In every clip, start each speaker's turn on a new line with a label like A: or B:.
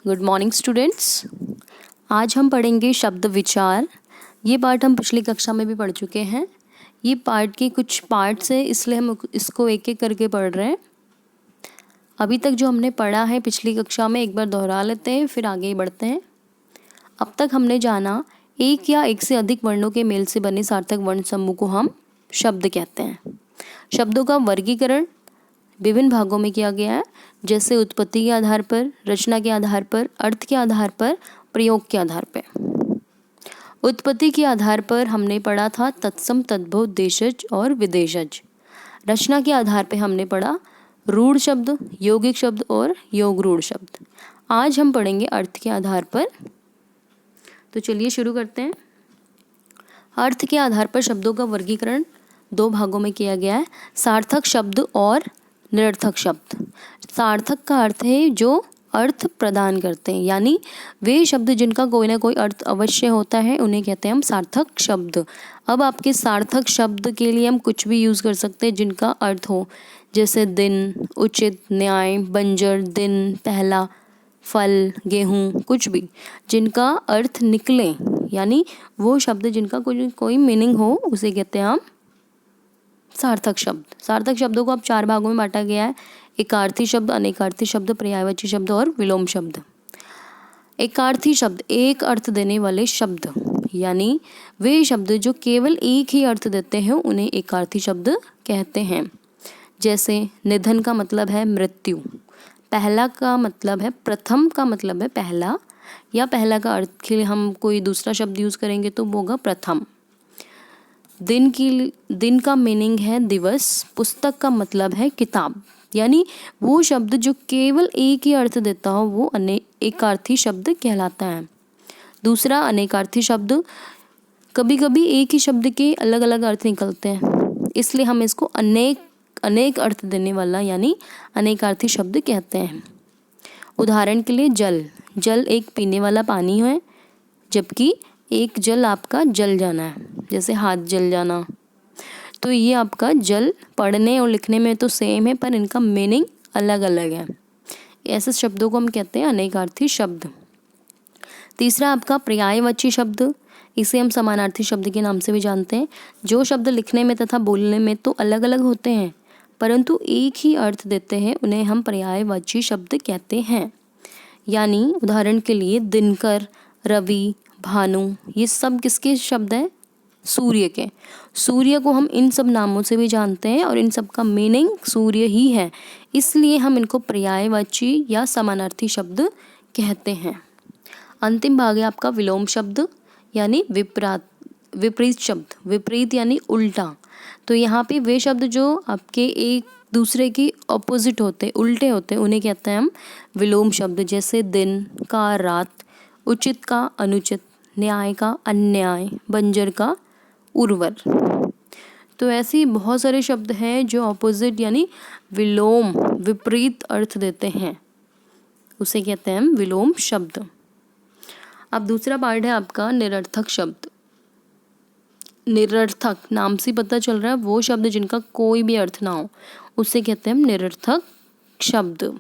A: Good morning students. आज हम पढ़ेंगे शब्द विचार। ये पार्ट हम पिछली कक्षा में भी पढ़ चुके हैं। ये पार्ट के कुछ पार्ट्स हैं, इसलिए हम इसको एक एक करके पढ़ रहे हैं। अभी तक जो हमने पढ़ा है पिछली कक्षा में एक बार दोहरा लेते हैं, फिर आगे बढ़ते हैं। अब तक हमने जाना एक या एक से अधिक वर्णों के मेल से बने सार्थक वर्ण समूह को हम शब्द कहते हैं। शब्दों का वर्गीकरण विभिन्न भागों में किया गया है, जैसे उत्पत्ति के आधार पर, रचना के आधार पर, अर्थ के आधार पर, प्रयोग के आधार पर। उत्पत्ति के आधार पर हमने पढ़ा था तत्सम, तद्भव, देशज और विदेशज। रचना के आधार पर हमने पढ़ा रूढ़ शब्द, यौगिक शब्द और योग रूढ़ शब्द। आज हम पढ़ेंगे अर्थ के आधार पर। तो चलिए शुरू करते हैं। अर्थ के आधार पर शब्दों का वर्गीकरण दो भागों में किया गया है, सार्थक शब्द और निरर्थक शब्द। सार्थक का अर्थ है जो अर्थ प्रदान करते हैं, यानी वे शब्द जिनका कोई ना कोई अर्थ अवश्य होता है उन्हें कहते हैं हम सार्थक शब्द। अब आपके सार्थक शब्द के लिए हम कुछ भी यूज़ कर सकते हैं जिनका अर्थ हो, जैसे दिन, उचित, न्याय, बंजर, दिन, पहला, फल, गेहूँ, कुछ भी जिनका अर्थ निकले, यानी वो शब्द जिनका कोई मीनिंग हो उसे कहते हैं हम सार्थक शब्द। सार्थक शब्दों को अब चार भागों में बांटा गया है, एकार्थी शब्द, अनेकार्थी शब्द, पर्यायवाची शब्द और विलोम शब्द। एकार्थी शब्द एक अर्थ देने वाले शब्द, यानी वे शब्द जो केवल एक ही अर्थ देते हैं उन्हें एकार्थी शब्द कहते हैं। जैसे निधन का मतलब है मृत्यु, पहला का मतलब है, प्रथम का मतलब है पहला, या पहला का अर्थ के लिए हम कोई दूसरा शब्द यूज़ करेंगे तो वो होगा प्रथम। दिन का मीनिंग है दिवस, पुस्तक का मतलब है किताब, यानी वो शब्द जो केवल एक ही अर्थ देता हो वो एकार्थी शब्द कहलाता है। दूसरा अनेकार्थी शब्द, कभी कभी एक ही शब्द के अलग अलग अर्थ निकलते हैं, इसलिए हम इसको अनेक अर्थ देने वाला यानी अनेकार्थी शब्द कहते हैं। उदाहरण के लिए जल एक पीने वाला पानी है, जबकि एक जल आपका जल जाना है, जैसे हाथ जल जाना। तो ये आपका जल पढ़ने और लिखने में तो सेम है, पर इनका मीनिंग अलग अलग है। ऐसे शब्दों को हम कहते हैं अनेकार्थी शब्द। तीसरा आपका पर्यायवाची शब्द, इसे हम समानार्थी शब्द के नाम से भी जानते हैं। जो शब्द लिखने में तथा बोलने में तो अलग अलग होते हैं, परंतु एक ही अर्थ देते हैं, उन्हें हम पर्यायवाची शब्द कहते हैं। यानी उदाहरण के लिए दिनकर, रवि, भानु, ये सब किसके शब्द हैं? सूर्य के। सूर्य को हम इन सब नामों से भी जानते हैं और इन सब का मीनिंग सूर्य ही है, इसलिए हम इनको पर्यायवाची या समानार्थी शब्द कहते हैं। अंतिम भाग है आपका विलोम शब्द, यानी विपरीत शब्द। विपरीत यानी उल्टा। तो यहाँ पे वे शब्द जो आपके एक दूसरे की ऑपोजिट होते, उल्टे होते, उन्हें कहते हैं हम विलोम शब्द। जैसे दिन का रात, उचित का अनुचित, न्याय का अन्याय, बंजर का उर्वर। तो ऐसे बहुत सारे शब्द हैं जो ऑपोजिट यानी विलोम, विपरीत अर्थ देते हैं, उसे कहते हैं हम विलोम शब्द। अब दूसरा पार्ट है आपका निरर्थक शब्द। निरर्थक नाम से पता चल रहा है वो शब्द जिनका कोई भी अर्थ ना हो, उसे कहते हैं हम निरर्थक शब्द।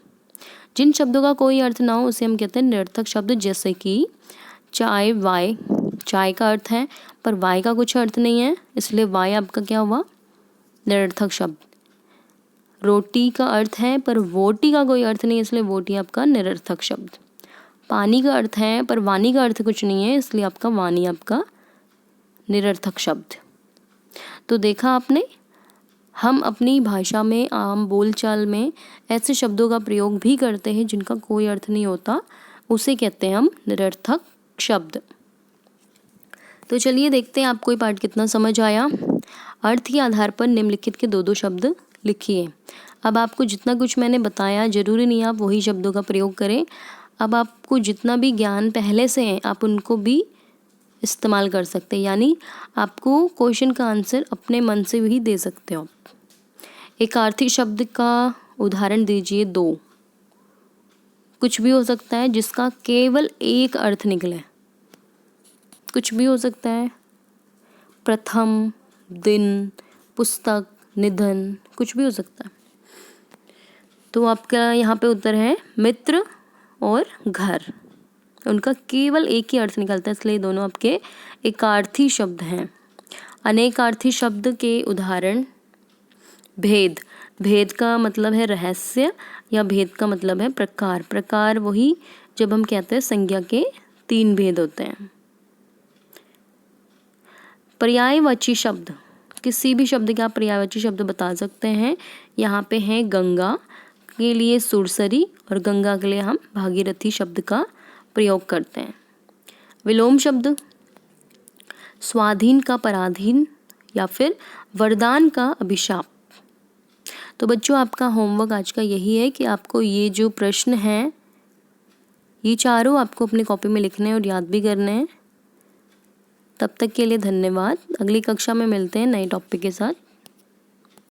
A: जिन शब्दों का कोई अर्थ ना हो उसे हम कहते हैं निरर्थक शब्द। जैसे कि चाय, वाय, चाय का अर्थ है पर वाय का कुछ अर्थ नहीं है, इसलिए वाय आपका क्या हुआ? निरर्थक शब्द। रोटी का अर्थ है पर वोटी का कोई अर्थ नहीं है, इसलिए वोटी आपका निरर्थक शब्द। पानी का अर्थ है पर वाणी का अर्थ कुछ नहीं है, इसलिए आपका वाणी आपका निरर्थक शब्द। तो देखा आपने, हम अपनी भाषा में, आम बोलचाल में ऐसे शब्दों का प्रयोग भी करते हैं जिनका कोई अर्थ नहीं होता, उसे कहते हैं हम निरर्थक शब्द। तो चलिए देखते हैं आपको ये पाठ कितना समझ आया। अर्थ के आधार पर निम्नलिखित के दो शब्द लिखिए। अब आपको जितना कुछ मैंने बताया, जरूरी नहीं आप वही शब्दों का प्रयोग करें। अब आपको जितना भी ज्ञान पहले से है आप उनको भी इस्तेमाल कर सकते हैं, यानी आपको क्वेश्चन का आंसर अपने मन से भी दे सकते हो। एकार्थी शब्द का उदाहरण दीजिए दो। कुछ भी हो सकता है जिसका केवल एक अर्थ निकले, कुछ भी हो सकता है। प्रथम, दिन, पुस्तक, निधन, कुछ भी हो सकता है। तो आपका यहाँ पे उत्तर है मित्र, और घर, उनका केवल एक ही अर्थ निकलता है, इसलिए दोनों आपके एकार्थी शब्द हैं। अनेकार्थी शब्द के उदाहरण भेद, भेद का मतलब है रहस्य या भेद का मतलब है प्रकार। प्रकार वही जब हम कहते हैं संज्ञा के 3 भेद होते हैं। पर्यायवाची शब्द, किसी भी शब्द के आप पर्यायवाची शब्द बता सकते हैं। यहाँ पे है गंगा के लिए सुरसरी और गंगा के लिए हम भागीरथी शब्द का प्रयोग करते हैं। विलोम शब्द स्वाधीन का पराधीन या फिर वरदान का अभिशाप। तो बच्चों आपका होमवर्क आज का यही है कि आपको ये जो प्रश्न हैं ये चारों आपको अपनी कॉपी में लिखने हैं और याद भी करने हैं। तब तक के लिए धन्यवाद। अगली कक्षा में मिलते हैं नए टॉपिक के साथ।